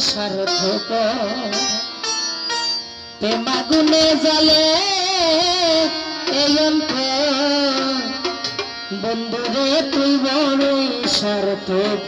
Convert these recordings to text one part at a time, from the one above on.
সার্থক প্রেমাগুনে জ্বলে এই অন্তর বন্ধুরে তুই বড়ই সার্থক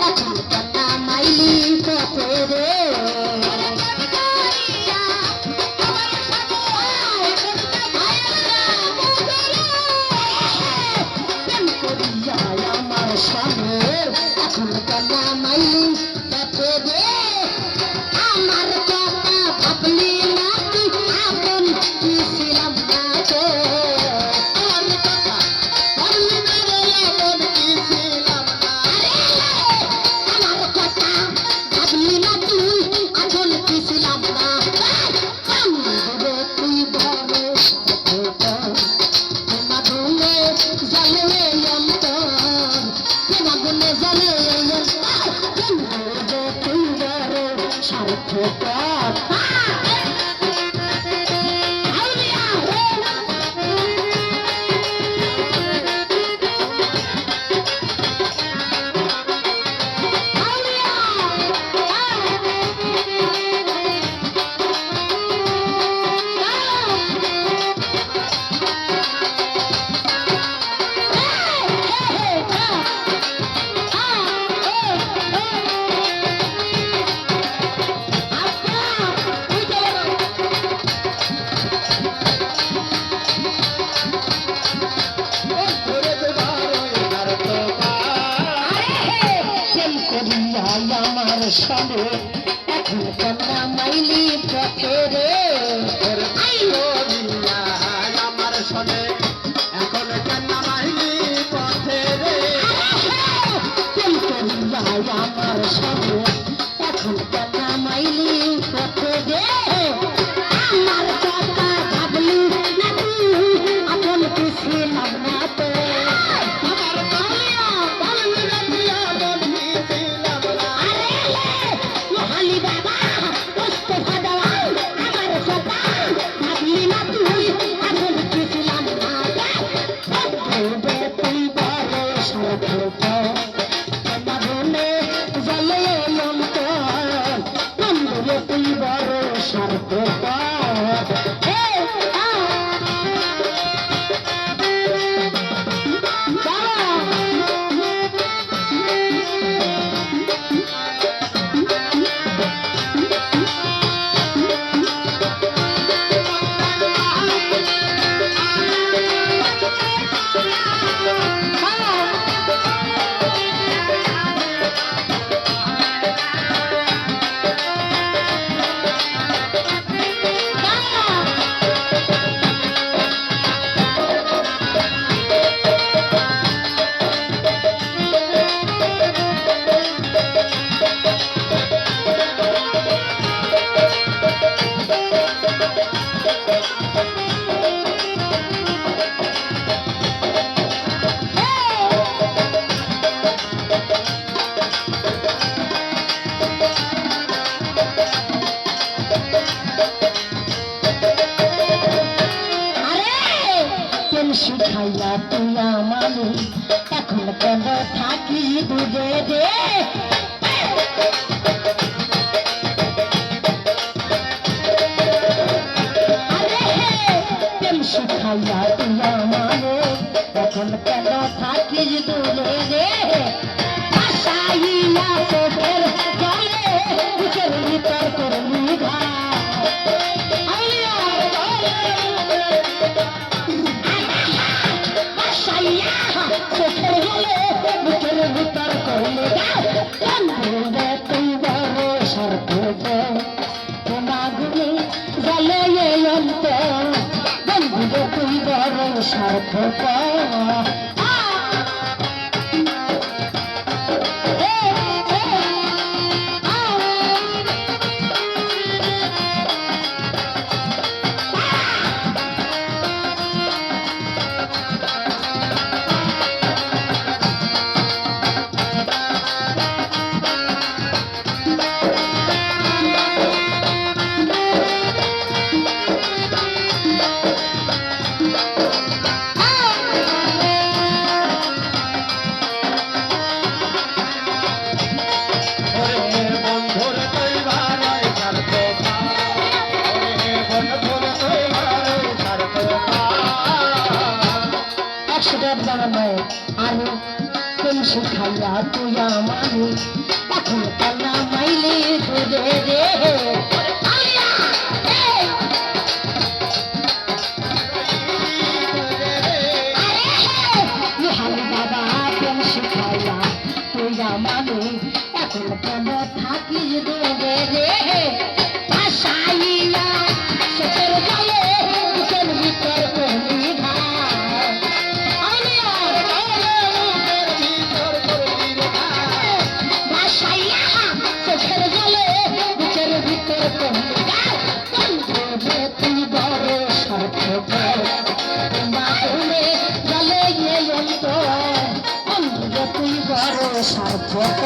এখন কান্না মাইলি পথে রে আমার স্বামী এখন কান্না মাইলি পথে রে আমার কথা ভাবলি না তুই আপন কি ছিলাম না তো আমার কথা ভাবলি না রে আপন কি ছিলাম না আমার কথা ভাবলি না তুই আপন কি ছিলাম না বন্ধুরে তুই বড় সার্থক মাগুনে জ্বলে অন্তর মাগুনে জ্বলে বন্ধুরে তুই বড় সার্থক আমার স্বামী এখন কান্না মাইলি পথে রে আমার স্বামী এখন কান্না মাইলি পথে রে আমার স্বামী এখন কান্না মাইলি পথে রে আমার কথা ভাবলি না তুই আপন কি ছিলাম না তো শিখাইলা তুই আমারে এখন কেন থাকি দূরে রে প্রেম শিখাইলা তুই আমারে এখন কেন থাকিস দূরে রে আশাইয়া চোখের জলে বুকের ভিতর করলি ঘা চোখের জলে বুকের ভিতর করলে বন্ধু রে তুই বড় স্বার্থ তোমাগুলি জলে অন্ত বন্ধু রে তুই বড় স্বার্থ আমি প্রেম শিখাইয়া তুই আমারে এখন কান্না মাইলে ধরে রে বাবা প্রেম শিখাইয়া তুই আমারে এখন কেন থাকিস ধরে রে ভাসাইয়া চোখের জলে বুকের ভিতর করলি তুই বড় সার্থক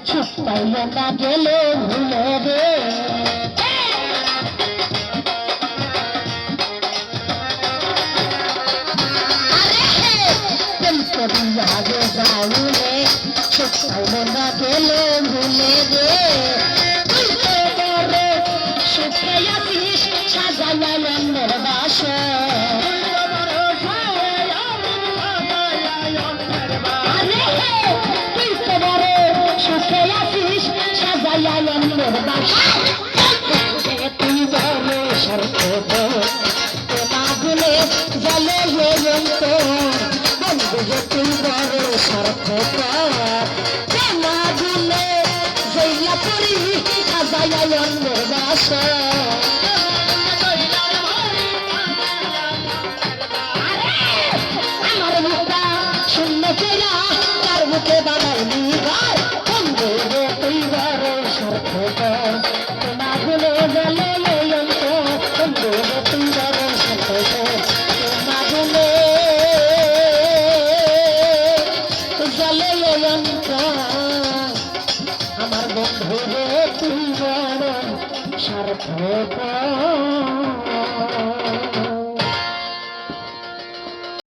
ছুটাইলে না গেলে ভুলে রে আগে যাইলে ছুটাইলে না গেলে ভুলে রে সুখে আসিস সাজাইলের বাস তুই বড় স্বার্থ তোমাগুলে জলে বন্ধু তুই বড় স্বার্থ তোমাগুলে জইলা পড়ি সাজাইলের বাস আমার মুখটা শূন্য ফেরা তার মুখে বানাইলি ভাই বন্ধু তুই বড় স্বার্থ তোমাগুলো জলে অন্ত বন্ধু তুই বড় স্বার্থ তোমাগুলো জলে অন্ত আমার বন্ধু তুই বড় স্বার্থ